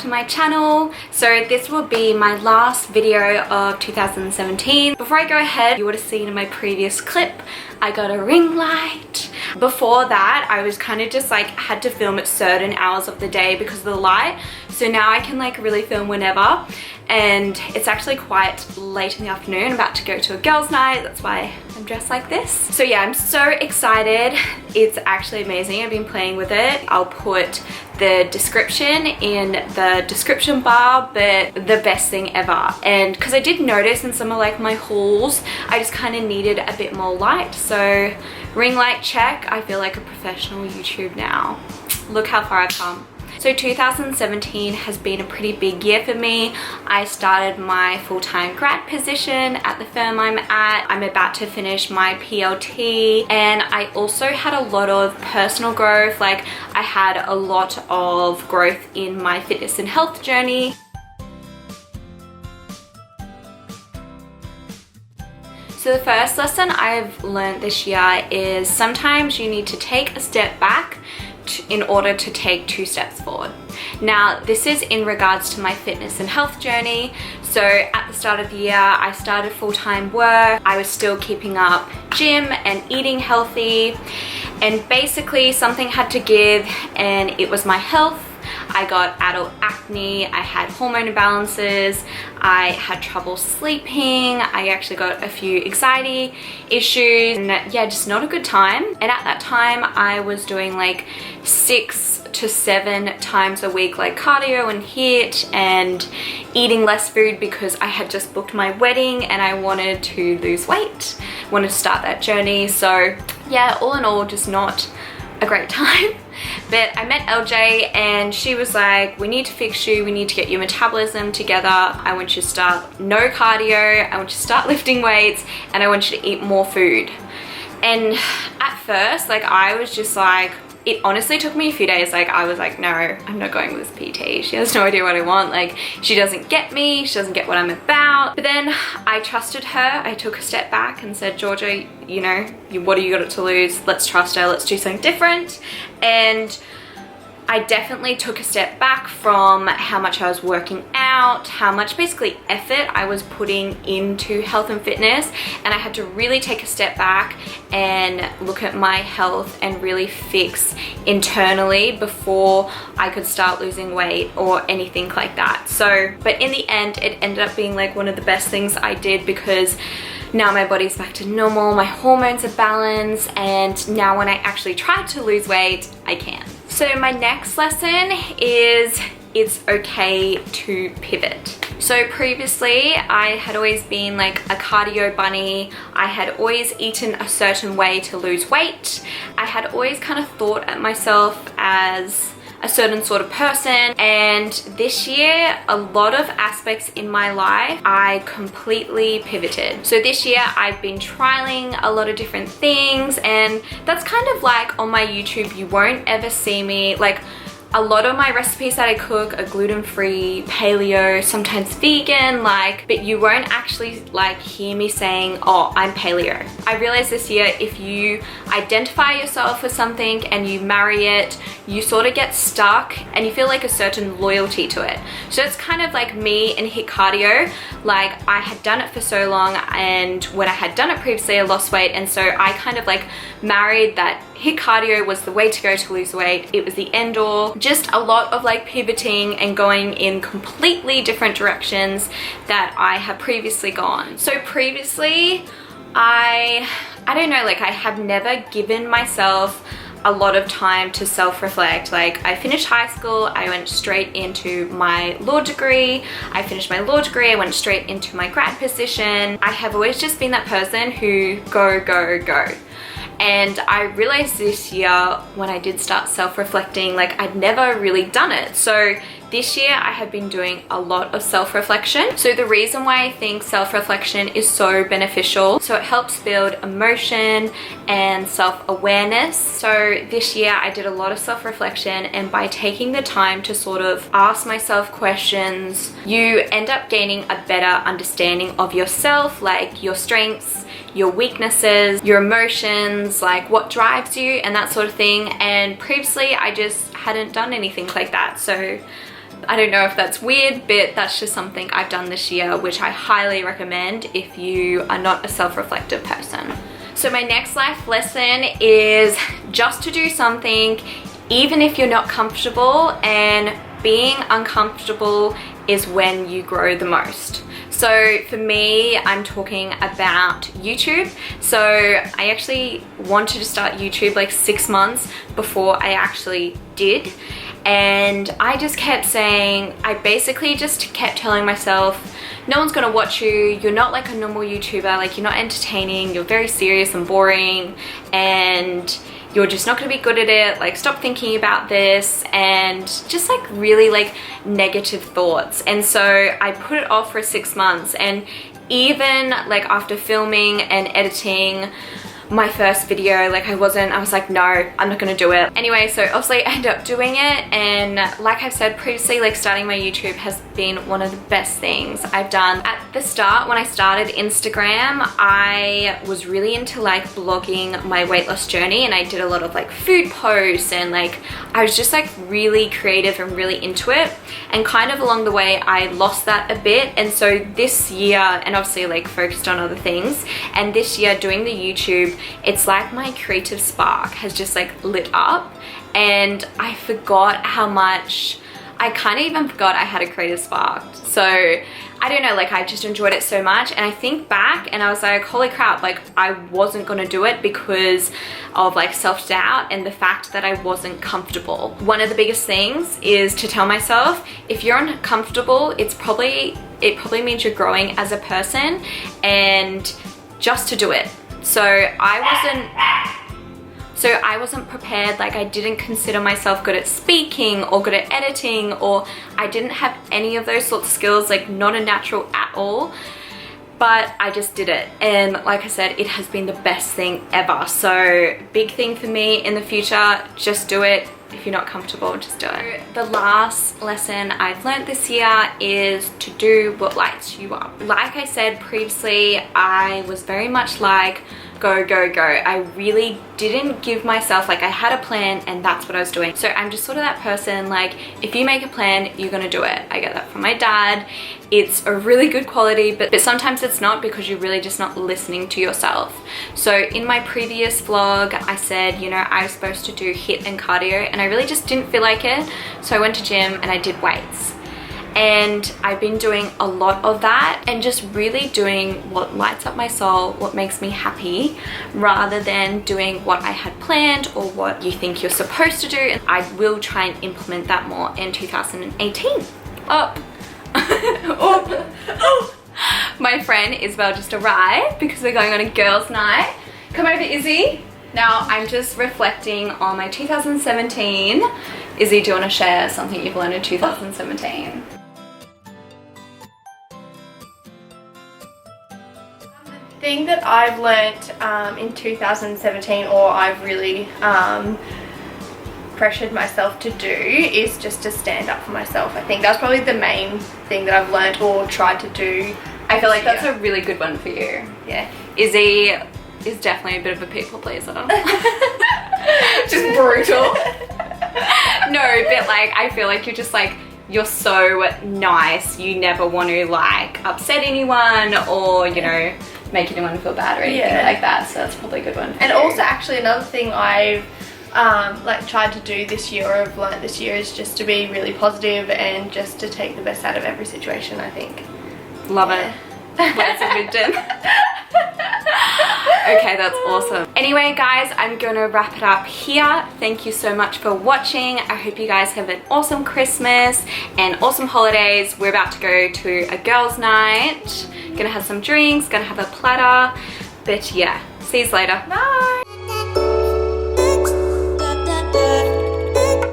to my channel. So this will be my last video of 2017. Before I go ahead, you would have seen in my previous clip, I got a ring light. Before that, I was kind of just like had to film at certain hours of the day because of the light. So now I can like really film whenever, and it's actually quite late in the afternoon. I'm about to go to a girls' night. That's why I'm dressed like this. So yeah, I'm so excited. It's actually amazing. I've been playing with it. I'll put the description in the description bar, but the best thing ever. And because I did notice in some of like my hauls, I just kind of needed a bit more light. So ring light check. I feel like a professional YouTube now. Look how far I've come. So 2017 has been a pretty big year for me. I started my full-time grad position at the firm I'm at. I'm about to finish my PLT, and I also had a lot of personal growth. Like I had a lot of growth in my fitness and health journey. So the first lesson I've learned this year is sometimes you need to take a step back in order to take 2 steps forward. Now this is in regards to my fitness and health journey. So at the start of the year, I started full-time work. I was still keeping up gym and eating healthy, and basically something had to give, and it was my health. I got adult acne, I had hormone imbalances, I had trouble sleeping, I actually got a few anxiety issues, and yeah, just not a good time. And at that time I was doing like 6 to 7 times a week like cardio and HIIT, and eating less food because I had just booked my wedding and I wanted to lose weight, wanted to start that journey. So yeah, all in all, just not a great time. But I met LJ and she was like, we need to fix you, we need to get your metabolism together. I want you to start no cardio, I want you to start lifting weights, and I want you to eat more food. And at first, like I was just like, it honestly took me a few days. Like I was like, no, I'm not going with this PT. She has no idea what I want. Like she doesn't get me, she doesn't get what I'm about. But then I trusted her. I took a step back and said, Georgie, you know, what do you got to lose? Let's trust her, let's do something different. And I definitely took a step back from how much I was working out, how much basically effort I was putting into health and fitness, and I had to really take a step back and look at my health and really fix internally before I could start losing weight or anything like that. So, but in the end, it ended up being like one of the best things I did, because now my body's back to normal, my hormones are balanced, and now when I actually try to lose weight, I can. So my next lesson is it's okay to pivot. So previously I had always been like a cardio bunny. I had always eaten a certain way to lose weight. I had always kind of thought at myself as a certain sort of person, and this year a lot of aspects in my life I completely pivoted. So this year I've been trialing a lot of different things, and that's kind of like on my YouTube you won't ever see me like, a lot of my recipes that I cook are gluten-free, paleo, sometimes vegan, like, but you won't actually like hear me saying, oh, I'm paleo. I realized this year if you identify yourself with something and you marry it, you sort of get stuck and you feel like a certain loyalty to it. So it's kind of like me and HIIT cardio. Like I had done it for so long, and when I had done it previously I lost weight, and so I kind of like married that HIIT cardio was the way to go to lose weight. It was the end all. Just a lot of like pivoting and going in completely different directions that I have previously gone. So previously I don't know, like I have never given myself a lot of time to self-reflect. Like I finished high school, I went straight into my law degree. I finished my law degree, I went straight into my grad position. I have always just been that person who go, go, go. And I realized this year when I did start self-reflecting, like I'd never really done it. So this year I have been doing a lot of self-reflection. So the reason why I think self-reflection is so beneficial, so it helps build emotion and self-awareness. So this year I did a lot of self-reflection, and by taking the time to sort of ask myself questions, you end up gaining a better understanding of yourself, like your strengths, your weaknesses, your emotions, like what drives you and that sort of thing. And previously I just hadn't done anything like that. So I don't know if that's weird, but that's just something I've done this year, which I highly recommend if you are not a self-reflective person. So my next life lesson is just to do something even if you're not comfortable, and being uncomfortable is when you grow the most. So for me, I'm talking about YouTube. So I actually wanted to start YouTube like 6 months before I actually did. And I just kept saying, I basically just kept telling myself, no one's gonna watch you, you're not like a normal YouTuber, like you're not entertaining, you're very serious and boring, and you're just not gonna be good at it, like stop thinking about this, and just like really like negative thoughts. And so I put it off for 6 months, and even like after filming and editing my first video, like I was like, no, I'm not gonna do it. Anyway, so obviously I ended up doing it, and like I've said previously, like starting my YouTube has been one of the best things I've done. At the start, when I started Instagram, I was really into like blogging my weight loss journey, and I did a lot of like food posts, and like I was just like really creative and really into it. And kind of along the way, I lost that a bit. And so this year, and obviously like focused on other things, and this year doing the YouTube, it's like my creative spark has just like lit up, and I forgot how much, I kind of even forgot I had a creative spark. So I don't know, like I just enjoyed it so much, and I think back and I was like, holy crap, like I wasn't gonna do it because of like self-doubt and the fact that I wasn't comfortable. One of the biggest things is to tell myself, if you're uncomfortable, it probably means you're growing as a person, and just to do it. So I wasn't prepared, like I didn't consider myself good at speaking or good at editing, or I didn't have any of those sorts of skills, like not a natural at all, but I just did it. And like I said, it has been the best thing ever. So big thing for me in the future, just do it. If you're not comfortable, just do it. The last lesson I've learned this year is to do what lights you up. Like I said previously, I was very much like, go, go, go. I really didn't give myself, like I had a plan and that's what I was doing. So I'm just sort of that person, like if you make a plan, you're gonna do it. I get that from my dad. It's a really good quality, but sometimes it's not, because you're really just not listening to yourself. So in my previous vlog, I said, you know, I was supposed to do HIIT and cardio, and I really just didn't feel like it. So I went to gym and I did weights. And I've been doing a lot of that, and just really doing what lights up my soul, what makes me happy, rather than doing what I had planned or what you think you're supposed to do. And I will try and implement that more in 2018. My friend Isabel just arrived because we're going on a girls' night. Come over, Izzy. Now I'm just reflecting on my 2017. Izzy, do you want to share something you've learned in 2017? The thing that I've learnt in 2017, or I've really pressured myself to do, is just to stand up for myself. I think that's probably the main thing that I've learnt or tried to do. I feel like that's a really good one for you. Yeah. Izzy is definitely a bit of a people pleaser. Just brutal. No, but like I feel like you're just like, you're so nice, you never want to like upset anyone or, you know, make anyone feel bad or anything like that. So that's probably a good one for you. Also actually another thing I've like tried to do this year, or I've learnt this year, is just to be really positive and just to take the best out of every situation, I think. Love it. Words of wisdom. Okay, that's awesome. Anyway guys, I'm gonna wrap it up here. Thank you so much for watching. I hope you guys have an awesome Christmas and awesome holidays. We're about to go to a girls' night. Gonna have some drinks, gonna have a platter. But yeah, see you later. Bye.